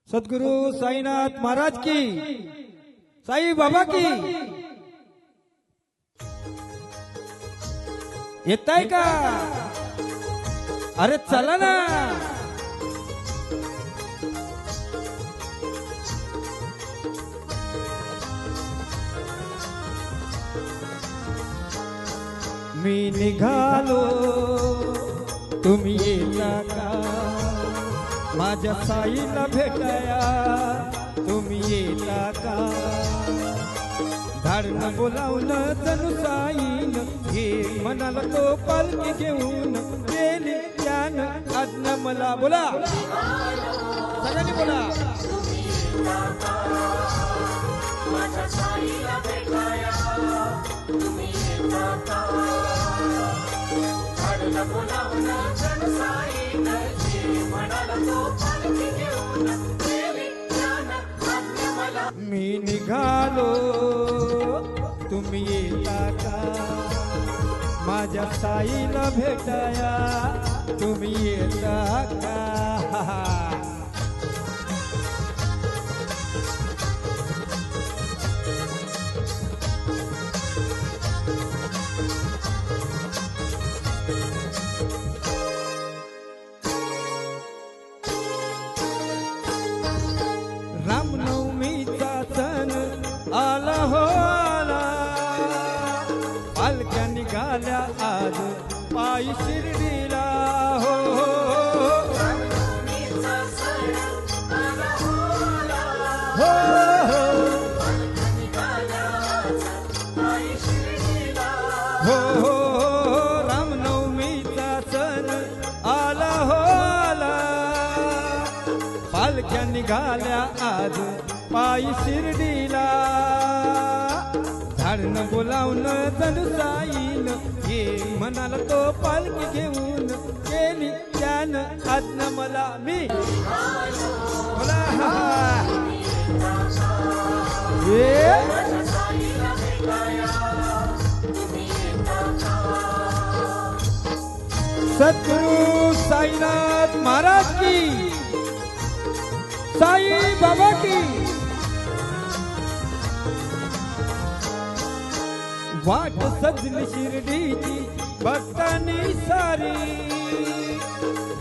सद्गुरु साईनाथ महाराज की, साई बाबा की। येताय का? अरे चला ना। मी निघालो तुम्ही येता का? माझ्या साईला भेटाया तुम्ही येता का? धाडणं बोलावून जणू साईन हे मनाला तो पालखी घेऊन गेली त्यानं आज्ञा मला। बोला सगळ्यांनी बोला। माझ्या साईला भेटाया तुम्ही येता का? धाडणं बोलावून जणू साईन हे मनाला तो पालखी घेऊन गेली त्यानं आज्ञा मला। मी निघालो तुम्ही येता का? माझ्या साईला भेटाया तुम्ही येता का? रामनवमीचा सण आला हो आला, पालख्या निघाल्या आज पायी शिर्डीला हो। रामनवमीचा सण आला हो हो पालख्या निघाल्या आज पायी शिर्डीला हो हो हो। रामनवमीचा सण आला हो आला, पालख्या निघाल्या आज पायी शिर्डीला। धाडणं बोलावून जणू साईन हे मनाला तो पालखी घेऊन गेली त्यानं आज्ञा मला। मी बोला माझ्या साईला भेटाया तुम्ही येता का? सद्गुरु साईनाथ महाराज की, साई बाबा की। वाट सजली शिर्डीची भक्तांनी सारी,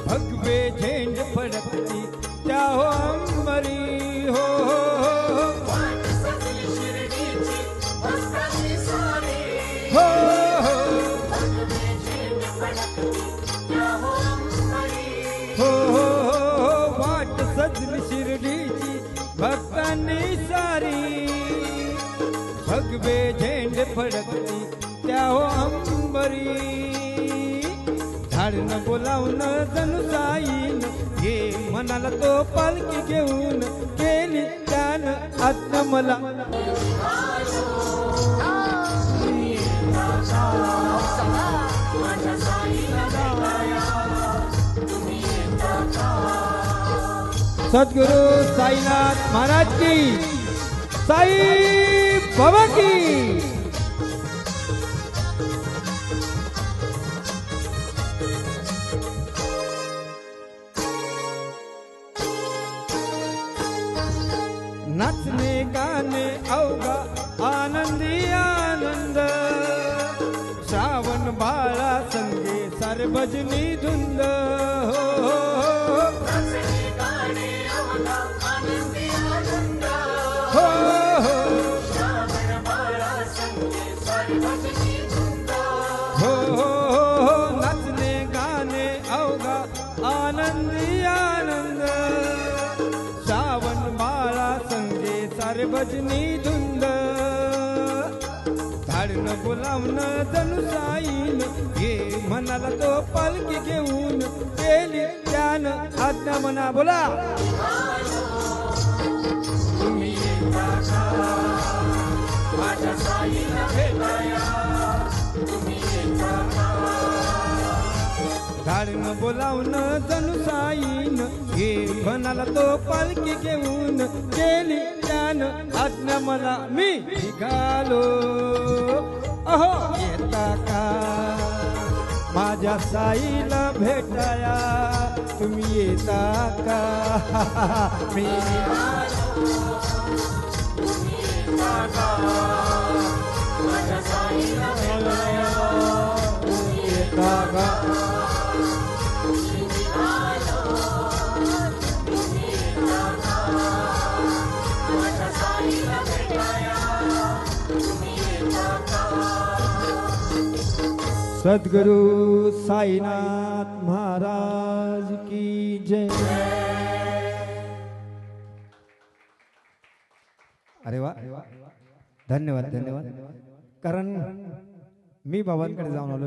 भगवे झेंड फडकती त्या हो अंबरी हो। वाट सजली शिर्डीची भक्तांनी सारी, हो हो भगवे झेंड फडकती त्या हो अंबरी। हो हो हो। वाट सजली शिर्डीची भक्तांनी सारी, भगवे झेंड फडकती त्या हो अंबरी। धाडणं बोलावून जणू साईन हे मनाला तो पालखी घेऊन गेली त्यानं आज्ञा मला। माझ्या साईला भेटाया तुम्ही येता का? सद्गुरु साईनाथ महाराज की, साई बाबा की। नाचणे गाणे अवघा आनंदी आनंद, श्रावण बाळा संगे सारे भजनी धुंद हो। नाचणे गाणे अवघा आनंदी आनंद, हो हो श्रावण बाळा संगे सारी भजनी धुंद। हो हो हो। नाचणे गाणे अवघा आनंदी आनंद, श्रावण बाळा संगे सारे भजनी धुंद। धाडणं बोलावून जणू साईन हे मनाला तो पालखी घेऊन गेली त्यानं आज्ञा म्हणा। बोला तुम्ही येता का? माझ्या साईला भेटाया तुम्ही येता का? धाडणं बोलावून जणू साईन हे मनाला तो पालखी घेऊन गेली त्यानं आज्ञा मला। मी निघालो अहो येता का? माझ्या साईला भेटाया तुम्ही येता का मी माझ्या साईला भेटाया तुम्ही येता का माझ्या साईला भेटाया तुम्ही येता का सद्गुरु साईनाथ महाराज की जय. अरे वा धन्यवाद धन्यवाद. कारण मी बाबांकडे जाऊन आलो.